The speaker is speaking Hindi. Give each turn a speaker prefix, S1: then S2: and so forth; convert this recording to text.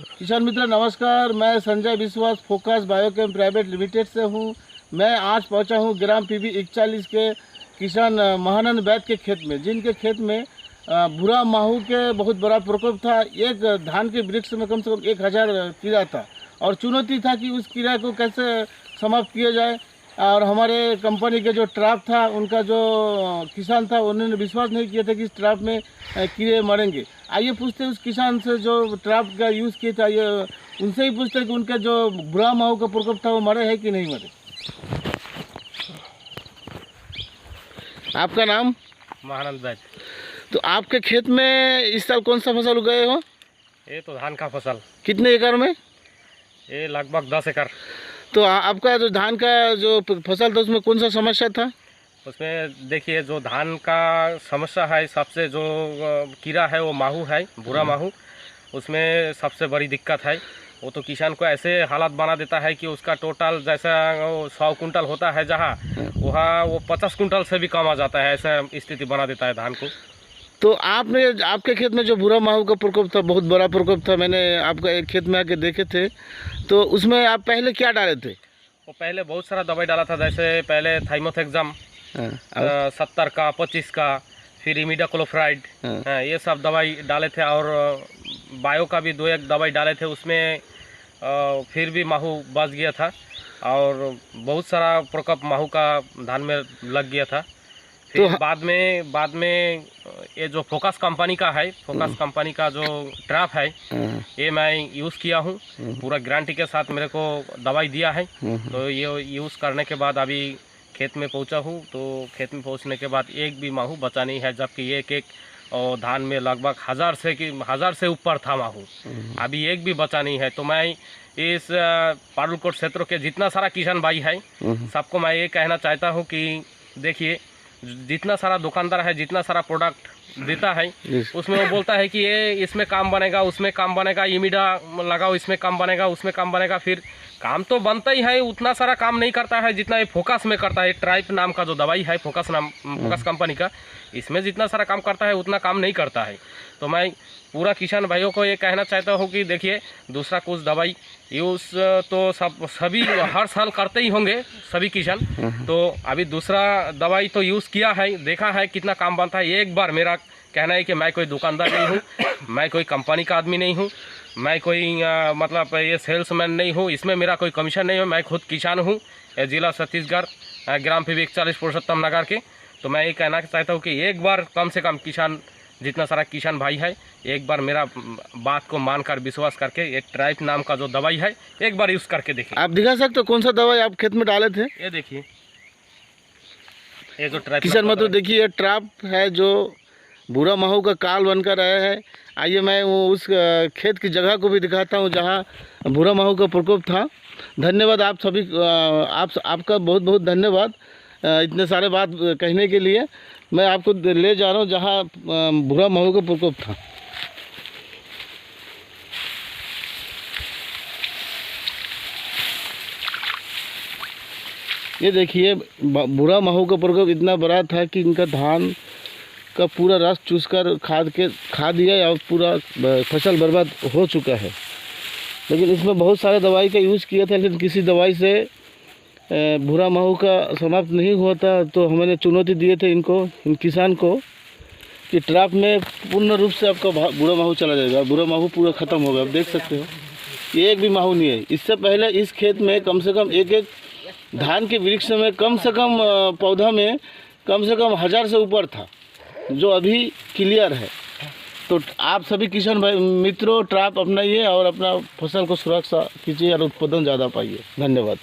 S1: किसान मित्र नमस्कार, मैं संजय विश्वास फोकस बायोकेम प्राइवेट लिमिटेड से हूँ। मैं आज पहुँचा हूँ ग्राम PB 41 के किसान महानंद वैद्य के खेत में, जिनके खेत में भूरा माहू के बहुत बड़ा प्रकोप था। एक धान के वृक्ष में कम से कम 1000 कीड़ा था और चुनौती था कि उस कीड़ा को कैसे समाप्त किया जाए। और हमारे कंपनी के जो ट्रैप था, उनका जो किसान था, उन्होंने विश्वास नहीं किया था कि इस ट्रैप में कीड़े मरेंगे। आइए पूछते हैं उस किसान से जो ट्रैप का यूज़ किया था, ये उनसे ही पूछते हैं कि उनका जो भूरा माहू का प्रकोप था वो मरे है कि नहीं मरे। आपका नाम?
S2: महानंद वैद्य।
S1: तो आपके खेत में इस साल कौन सा फसल उगाए हो?
S2: ये तो धान का फसल।
S1: कितने एकड़ में?
S2: ये लगभग 10 एकड़।
S1: तो आपका जो धान का जो फसल था उसमें कौन सा समस्या था?
S2: उसमें देखिए, जो धान का समस्या है, सबसे जो कीड़ा है वो माहू है, भूरा माहू। उसमें सबसे बड़ी दिक्कत है, वो तो किसान को ऐसे हालात बना देता है कि उसका टोटल जैसा 100 कुंटल होता है जहाँ, वहाँ वो 50 कुंटल से भी कम आ जाता है। ऐसा स्थिति बना देता है धान को।
S1: तो आपके खेत में जो भूरा माहू का प्रकोप था, बहुत बड़ा प्रकोप था, मैंने आपका एक खेत में आके देखे थे। तो उसमें आप पहले क्या डाले थे?
S2: वो पहले बहुत सारा दवाई डाला था, जैसे पहले थाइमोथेक्सम 70 का, 25 का, फिर इमिडाक्लोप्राइड, ये सब दवाई डाले थे। और बायो का भी 2-1 दवाई डाले थे। उसमें फिर भी माहू बच गया था और बहुत सारा प्रकोप माहू का धान में लग गया था। फिर तो बाद में ये जो फोकस कंपनी का है, फोकस कंपनी का जो ट्रैप है, ये मैं यूज़ किया हूँ। पूरा गारंटी के साथ मेरे को दवाई दिया है। तो ये यूज़ करने के बाद अभी खेत में पहुँचा हूँ। तो खेत में पहुँचने के बाद एक भी माहू बचा नहीं है, जबकि एक और धान में लगभग 1000 से ऊपर था माहू। अभी एक भी बचा नहीं है। तो मैं इस पारुलकोट क्षेत्र के जितना सारा किसान भाई है, सबको मैं ये कहना चाहता हूँ कि देखिए, जितना सारा दुकानदार है, जितना सारा प्रोडक्ट देता है, उसमें वो बोलता है कि ये इसमें काम बनेगा, उसमें काम बनेगा, इमिडा लगाओ, इसमें काम बनेगा, उसमें काम बनेगा। फिर काम तो बनता ही है, उतना सारा काम नहीं करता है जितना ये फोकस में करता है। ट्राइप नाम का जो दवाई है, फोकस कंपनी का, इसमें जितना सारा काम करता है उतना काम नहीं करता है। तो मैं पूरा किसान भाइयों को ये कहना चाहता हूँ कि देखिए, दूसरा कुछ दवाई यूज़ तो सभी हर साल करते ही होंगे सभी किसान। तो अभी दूसरा दवाई तो यूज़ किया है, देखा है कितना काम बनता है। एक बार मेरा कहना है कि मैं कोई दुकानदार नहीं हूँ, मैं कोई कंपनी का आदमी नहीं हूँ, मैं कोई मतलब ये सेल्समैन नहीं हूँ, इसमें मेरा कोई कमीशन नहीं है। मैं खुद किसान हूँ, जिला छत्तीसगढ़, ग्राम PB 41 पुरुषोत्तम नगर के। तो मैं ये कहना चाहता हूँ कि एक बार कम से कम किसान, जितना सारा किसान भाई है, एक बार मेरा बात को मानकर विश्वास करके एक ट्राइप नाम का जो दवाई है, एक बार यूज़ करके देखिए।
S1: आप दिखा सकते हो कौन सा दवाई आप खेत में डाले थे?
S2: ये देखिए, ये जो ट्राइप
S1: किसान मतलब देखिए, ये ट्रैप है जो भूरा माहू का काल बनकर आया है। आइए मैं वो उस खेत की जगह को भी दिखाता हूँ जहाँ भूरा माहू का प्रकोप था। धन्यवाद आप सभी, आपका बहुत बहुत धन्यवाद इतने सारे बात कहने के लिए। मैं आपको ले जा रहा हूँ जहाँ भूरा माहू का प्रकोप था। ये देखिए, भूरा माहू का प्रकोप इतना बड़ा था कि इनका धान का पूरा रस चूसकर खा दिया और पूरा फसल बर्बाद हो चुका है। लेकिन इसमें बहुत सारे दवाई का यूज़ किया था, लेकिन किसी दवाई से भूरा माहू का समाप्त नहीं हुआ था। तो हमने चुनौती दिए थे इन किसान को कि ट्रैप में पूर्ण रूप से आपका भूरा माहू चला जाएगा, भूरा माहू पूरा ख़त्म होगा। आप देख सकते हो, ये एक भी माहू नहीं है। इससे पहले इस खेत में कम से कम एक धान के वृक्ष में कम से कम पौधा में कम से कम 1000 से ऊपर था, जो अभी क्लियर है। तो आप सभी किसान भाई मित्रों, ट्रैप अपनाइए और अपना फसल को सुरक्षा कीजिए और उत्पादन ज़्यादा पाइए। धन्यवाद।